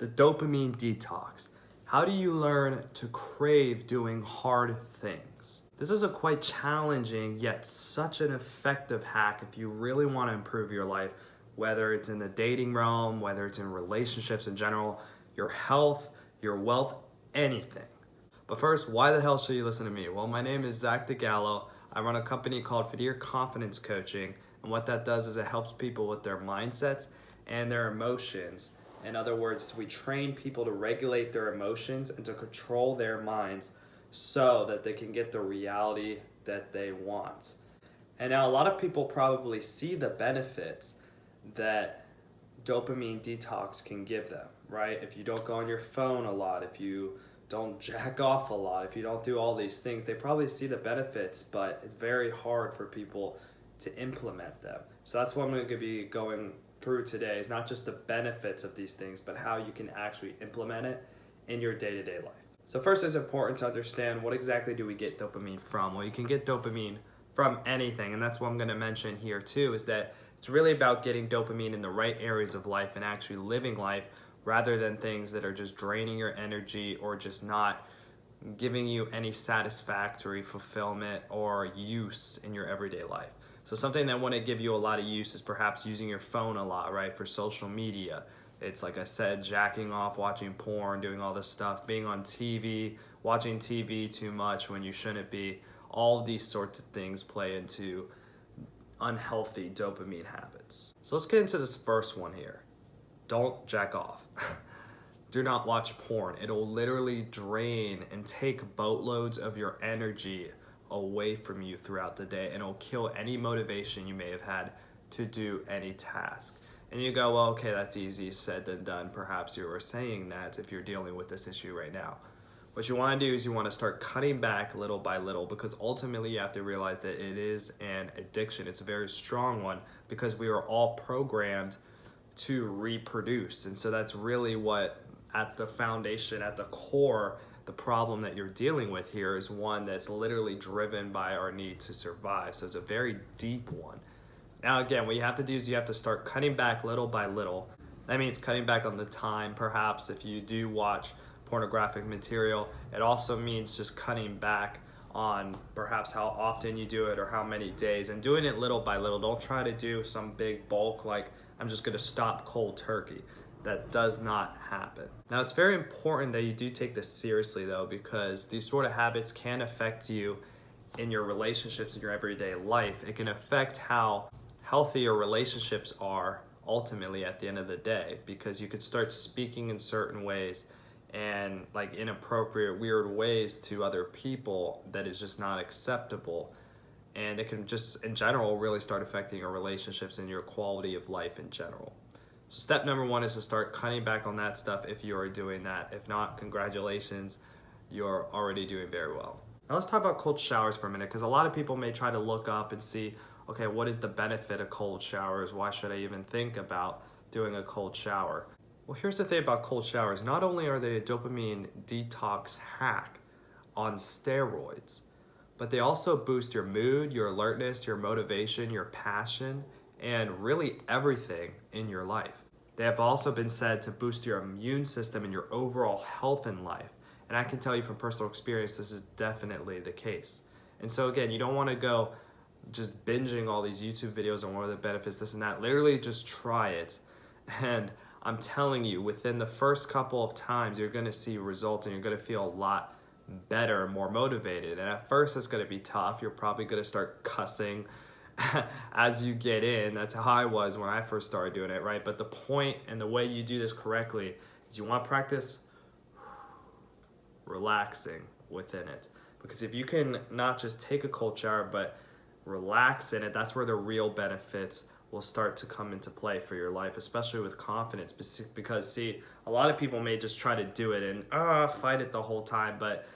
the dopamine detox. How do you learn to crave doing hard things? This is a quite challenging yet such an effective hack if you really want to improve your life, whether it's in the dating realm, whether it's in relationships in general, your health, your wealth, anything. But first, why the hell should you listen to me? Well, my name is Zach DeGallo. I run a company called Fideer Confidence Coaching, and what that does is it helps people with their mindsets and their emotions. In other words, we train people to regulate their emotions and to control their minds so that they can get the reality that they want. And now a lot of people probably see the benefits that dopamine detox can give them, right? If you don't go on your phone a lot, if you don't jack off a lot, if you don't do all these things, they probably see the benefits, but it's very hard for people to implement them. So that's what I'm going to be going through today, is not just the benefits of these things, but how you can actually implement it in your day-to-day life. So first, it's important to understand, what exactly do we get dopamine from? Well, you can get dopamine from anything, and that's what I'm going to mention here too, is that it's really about getting dopamine in the right areas of life and actually living life, rather than things that are just draining your energy or just not giving you any satisfactory fulfillment or use in your everyday life. So something that wouldn't give you a lot of use is perhaps using your phone a lot, right, for social media. It's like I said, jacking off, watching porn, doing all this stuff, being on TV, watching TV too much when you shouldn't be. All of these sorts of things play into unhealthy dopamine habits. So let's get into this first one here. Don't jack off. Do not watch porn. It'll literally drain and take boatloads of your energy away from you throughout the day, and it'll kill any motivation you may have had to do any task. And you go, well, okay, that's easy said than done. Perhaps you were saying that if you're dealing with this issue right now. What you want to do is you want to start cutting back little by little, because ultimately you have to realize that it is an addiction. It's a very strong one, because we are all programmed to reproduce. And so that's really what, at the foundation, at the core, the problem that you're dealing with here is one that's literally driven by our need to survive. So it's a very deep one. Now again, what you have to do is you have to start cutting back little by little. That means cutting back on the time, perhaps, if you do watch pornographic material. It also means just cutting back on perhaps how often you do it or how many days, and doing it little by little. Don't try to do some big bulk like, I'm just gonna stop cold turkey. That does not happen. Now, it's very important that you do take this seriously though, because these sort of habits can affect you in your relationships, in your everyday life. It can affect how healthy your relationships are ultimately at the end of the day, because you could start speaking in certain ways and like inappropriate, weird ways to other people that is just not acceptable. And it can just, in general, really start affecting your relationships and your quality of life in general. So step number one is to start cutting back on that stuff if you are doing that. If not, congratulations, you're already doing very well. Now let's talk about cold showers for a minute, because a lot of people may try to look up and see, okay, what is the benefit of cold showers? Why should I even think about doing a cold shower? Well, here's the thing about cold showers. Not only are they a dopamine detox hack on steroids, but they also boost your mood, your alertness, your motivation, your passion, and really everything in your life. They have also been said to boost your immune system and your overall health in life. And I can tell you from personal experience, this is definitely the case. And so again, you don't want to go just binging all these YouTube videos on what are the benefits, this and that. Literally just try it. And I'm telling you, within the first couple of times, you're going to see results and you're going to feel a lot better, more motivated. And at first it's going to be tough. You're probably going to start cussing as you get in. That's how I was when I first started doing it, right? But the point and the way you do this correctly is you want to practice relaxing within it. Because if you can not just take a cold shower, but relax in it, that's where the real benefits will start to come into play for your life, especially with confidence. Because see, a lot of people may just try to do it and fight it the whole time, but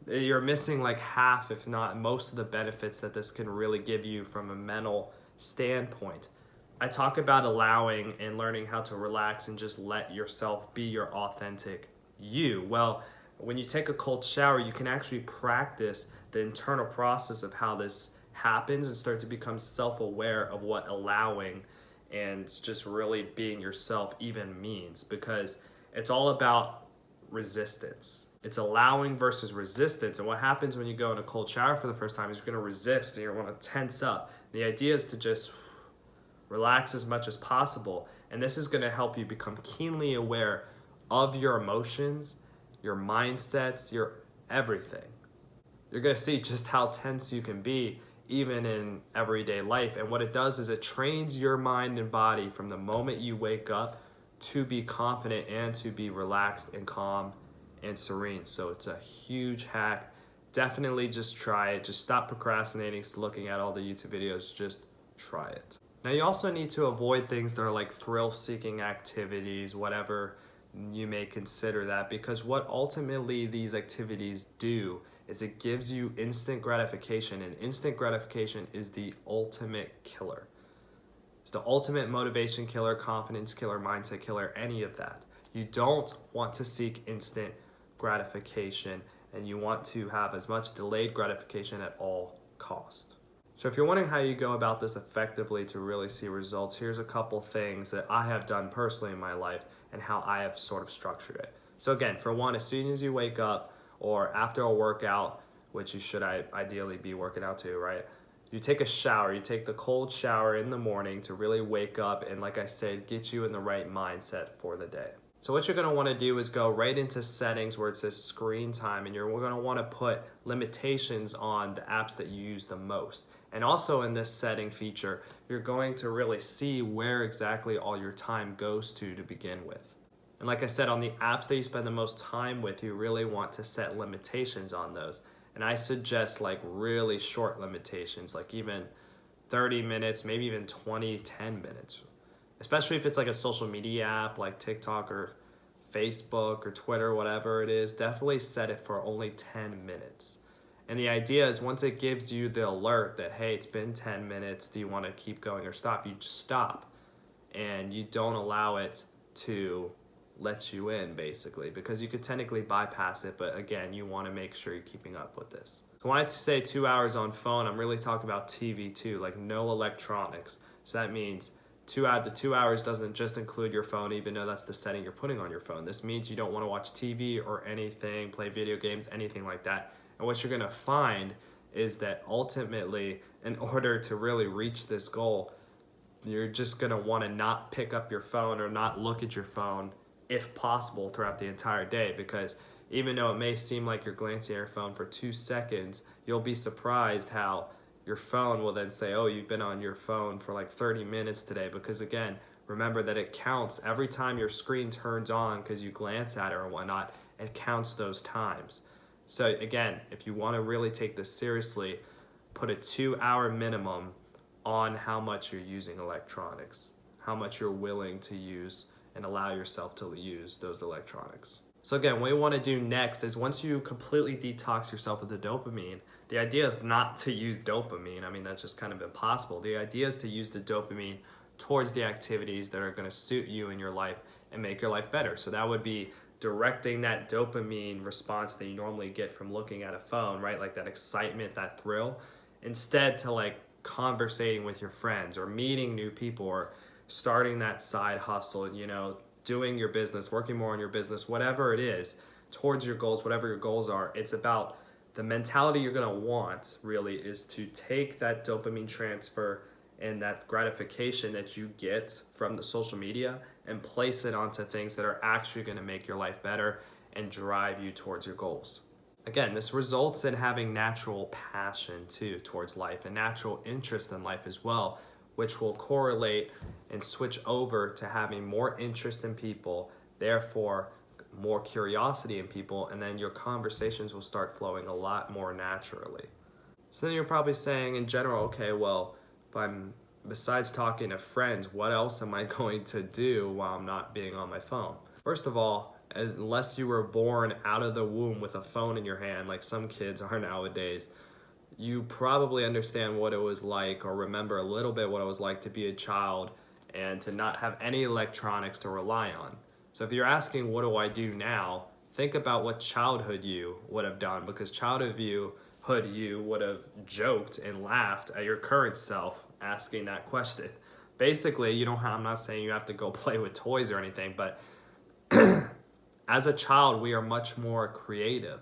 you're missing like half, if not most of the benefits that this can really give you from a mental standpoint. I talk about allowing and learning how to relax and just let yourself be your authentic you. Well, when you take a cold shower, you can actually practice the internal process of how this happens and start to become self-aware of what allowing and just really being yourself even means. Because It's all about resistance. It's allowing versus resistance. And what happens when you go in a cold shower for the first time is you're going to resist and you're going to tense up. The idea is to just relax as much as possible. And this is going to help you become keenly aware of your emotions, your mindsets, your everything. You're going to see just how tense you can be even in everyday life. And what it does is it trains your mind and body from the moment you wake up to be confident and to be relaxed and calm and serene. So it's a huge hack. Definitely just try it. Just stop procrastinating, looking at all the YouTube videos. Just try it. Now you also need to avoid things that are like thrill-seeking activities, whatever you may consider that, because what ultimately these activities do is it gives you instant gratification, and instant gratification is the ultimate killer. It's the ultimate motivation killer, confidence killer, mindset killer, any of that. You don't want to seek instant gratification, and you want to have as much delayed gratification at all cost. So if you're wondering how you go about this effectively to really see results, here's a couple things that I have done personally in my life and how I have sort of structured it. So again, for one, as soon as you wake up or after a workout, which you should ideally be working out too, right? You take a shower, you take the cold shower in the morning to really wake up and, like I said, get you in the right mindset for the day. So what you're gonna wanna do is go right into settings where it says screen time, and we're gonna wanna put limitations on the apps that you use the most. And also in this setting feature, you're going to really see where exactly all your time goes to begin with. And like I said, on the apps that you spend the most time with, you really want to set limitations on those. And I suggest like really short limitations, like even 30 minutes, maybe even 20, 10 minutes. Especially if it's like a social media app like TikTok or Facebook or Twitter, whatever it is, definitely set it for only 10 minutes. And the idea is once it gives you the alert that, hey, it's been 10 minutes, do you want to keep going or stop? You just stop and you don't allow it to let you in, basically, because you could technically bypass it, but again, you want to make sure you're keeping up with this. So when I say 2 hours on phone, I'm really talking about TV too, like no electronics. So that means the 2 hours doesn't just include your phone, even though that's the setting you're putting on your phone. This means you don't want to watch TV or anything, play video games, anything like that. And what you're gonna find is that ultimately, in order to really reach this goal, you're just gonna wanna not pick up your phone or not look at your phone, if possible, throughout the entire day. Because even though it may seem like you're glancing at your phone for 2 seconds, you'll be surprised how your phone will then say, oh, you've been on your phone for like 30 minutes today. Because again, remember that it counts every time your screen turns on because you glance at it or whatnot, it counts those times. So again, if you want to really take this seriously, put a 2 hour minimum on how much you're using electronics, how much you're willing to use and allow yourself to use those electronics. So again, what you want to do next is once you completely detox yourself of the dopamine, the idea is not to use dopamine. I mean, that's just kind of impossible. The idea is to use the dopamine towards the activities that are going to suit you in your life and make your life better. So that would be directing that dopamine response that you normally get from looking at a phone, right? Like that excitement, that thrill, instead to like conversating with your friends or meeting new people or starting that side hustle, doing your business, working more on your business, whatever it is, towards your goals, whatever your goals are. It's about the mentality you're gonna want really is to take that dopamine transfer and that gratification that you get from the social media and place it onto things that are actually going to make your life better and drive you towards your goals. Again, this results in having natural passion too towards life and natural interest in life as well, which will correlate and switch over to having more interest in people, therefore more curiosity in people, and then your conversations will start flowing a lot more naturally. So then you're probably saying in general, okay, well, if I'm besides talking to friends, what else am I going to do while I'm not being on my phone? First of all, unless you were born out of the womb with a phone in your hand, like some kids are nowadays, you probably understand what it was like or remember a little bit what it was like to be a child and to not have any electronics to rely on. So if you're asking, what do I do now? Think about what childhood you would have done, because childhood you would have joked and laughed at your current self asking that question. Basically, I'm not saying you have to go play with toys or anything, but As a child, we are much more creative.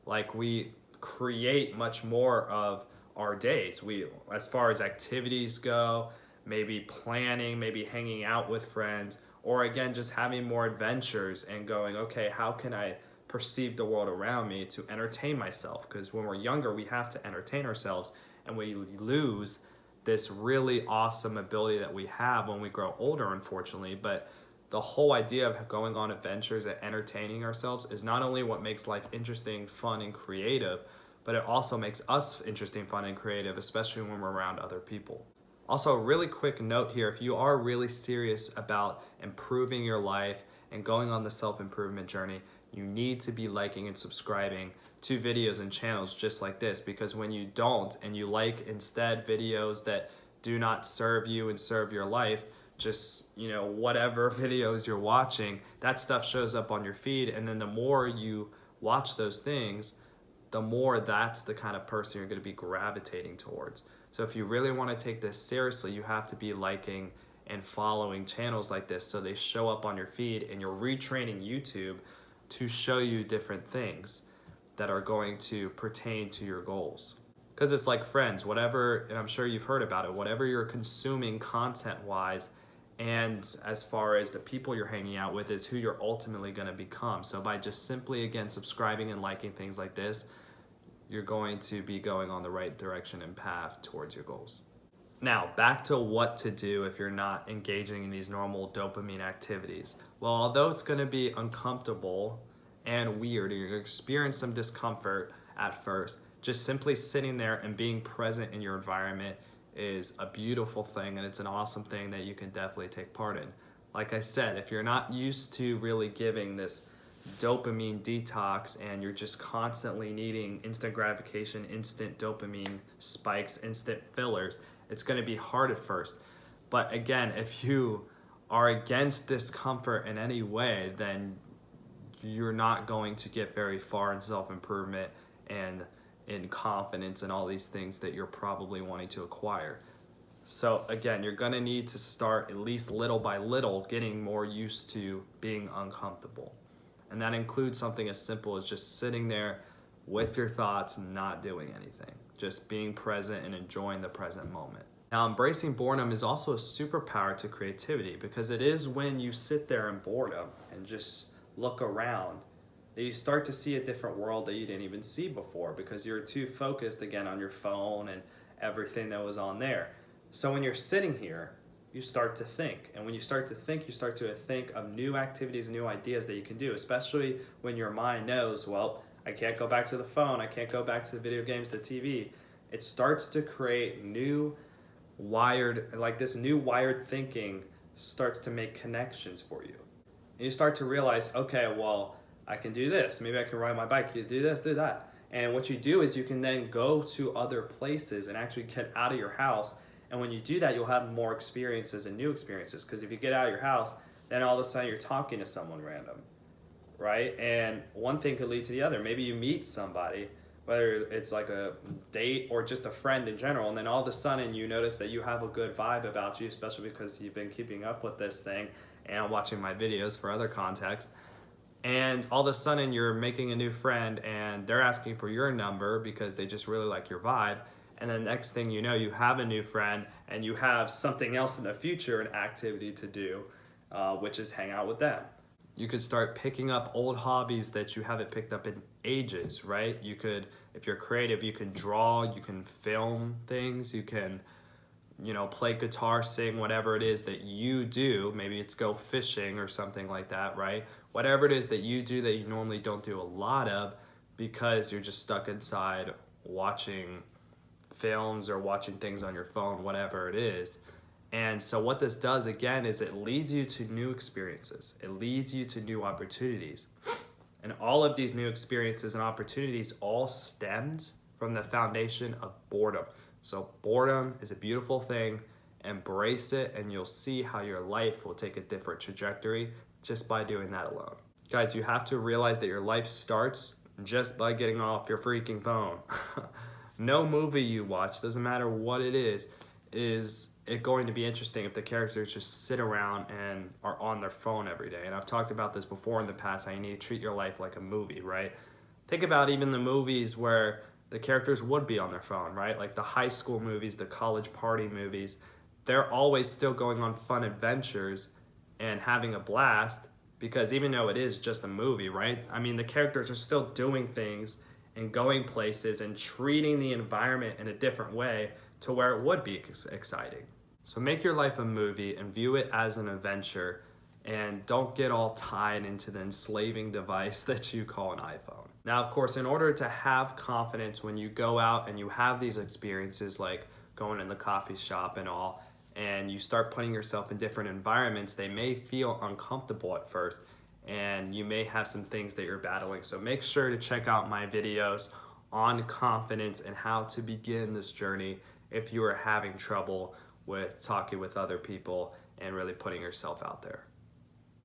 Like we create much more of our days. We, as far as activities go, maybe planning, maybe hanging out with friends, or again, just having more adventures and going, okay, how can I perceive the world around me to entertain myself? Because when we're younger, we have to entertain ourselves, and we lose this really awesome ability that we have when we grow older, unfortunately. But the whole idea of going on adventures and entertaining ourselves is not only what makes life interesting, fun, and creative, but it also makes us interesting, fun, and creative, especially when we're around other people. Also, a really quick note here, if you are really serious about improving your life and going on the self-improvement journey, you need to be liking and subscribing to videos and channels just like this, because when you don't and you like instead videos that do not serve you and serve your life, just, whatever videos you're watching, that stuff shows up on your feed, and then the more you watch those things, the more that's the kind of person you're going to be gravitating towards. So if you really want to take this seriously, you have to be liking and following channels like this so they show up on your feed, and you're retraining YouTube to show you different things that are going to pertain to your goals. Because it's like friends, whatever, and I'm sure you've heard about it, whatever you're consuming content-wise, and as far as the people you're hanging out with, is who you're ultimately going to become. So by just simply, again, subscribing and liking things like this, you're going to be going on the right direction and path towards your goals. Now, back to what to do if you're not engaging in these normal dopamine activities. Well, although it's going to be uncomfortable and weird, you're going to experience some discomfort at first, just simply sitting there and being present in your environment is a beautiful thing, and it's an awesome thing that you can definitely take part in. Like I said, if you're not used to really giving this dopamine detox and you're just constantly needing instant gratification, instant dopamine spikes, instant fillers, it's going to be hard at first. But again, if you are against discomfort in any way, then you're not going to get very far in self-improvement and in confidence and all these things that you're probably wanting to acquire. So again, you're going to need to start at least little by little getting more used to being uncomfortable. And that includes something as simple as just sitting there with your thoughts and not doing anything, just being present and enjoying the present moment. Now, embracing boredom is also a superpower to creativity, because it is when you sit there in boredom and just look around that you start to see a different world that you didn't even see before, because you're too focused again on your phone and everything that was on there. So when you're sitting here, you start to think. And when you start to think, you start to think of new activities, new ideas that you can do, especially when your mind knows, well, I can't go back to the phone, I can't go back to the video games, the TV. It starts to create new wired thinking starts to make connections for you. And you start to realize, okay, well, I can do this. Maybe I can ride my bike. You do this, do that. And what you do is you can then go to other places and actually get out of your house. And when you do that, you'll have more experiences and new experiences. Because if you get out of your house, then all of a sudden you're talking to someone random, right? And one thing could lead to the other. Maybe you meet somebody, whether it's like a date or just a friend in general, and then all of a sudden you notice that you have a good vibe about you, especially because you've been keeping up with this thing and watching my videos for other context. And all of a sudden you're making a new friend and they're asking for your number because they just really like your vibe. And then next thing you know, you have a new friend and you have something else in the future, an activity to do, which is hang out with them. You could start picking up old hobbies that you haven't picked up in ages, right? You could, if you're creative, you can draw, you can film things, you can, play guitar, sing, whatever it is that you do. Maybe it's go fishing or something like that, right? Whatever it is that you do that you normally don't do a lot of because you're just stuck inside watching films or watching things on your phone, whatever it is. And so what this does, again, is it leads you to new experiences. It leads you to new opportunities. And all of these new experiences and opportunities all stems from the foundation of boredom. So boredom is a beautiful thing. Embrace it, and you'll see how your life will take a different trajectory just by doing that alone. Guys, you have to realize that your life starts just by getting off your freaking phone. No movie you watch, doesn't matter what it is, is it going to be interesting if the characters just sit around and are on their phone every day? And I've talked about this before in the past, how you need to treat your life like a movie, right? Think about even the movies where the characters would be on their phone, right? Like the high school movies, the college party movies, they're always still going on fun adventures and having a blast, because even though it is just a movie, right? I mean, the characters are still doing things and going places and treating the environment in a different way to where it would be exciting. So make your life a movie and view it as an adventure, and don't get all tied into the enslaving device that you call an iPhone. Now, of course, in order to have confidence when you go out and you have these experiences like going in the coffee shop and all, and you start putting yourself in different environments, they may feel uncomfortable at first, and you may have some things that you're battling. So make sure to check out my videos on confidence and how to begin this journey if you are having trouble with talking with other people and really putting yourself out there.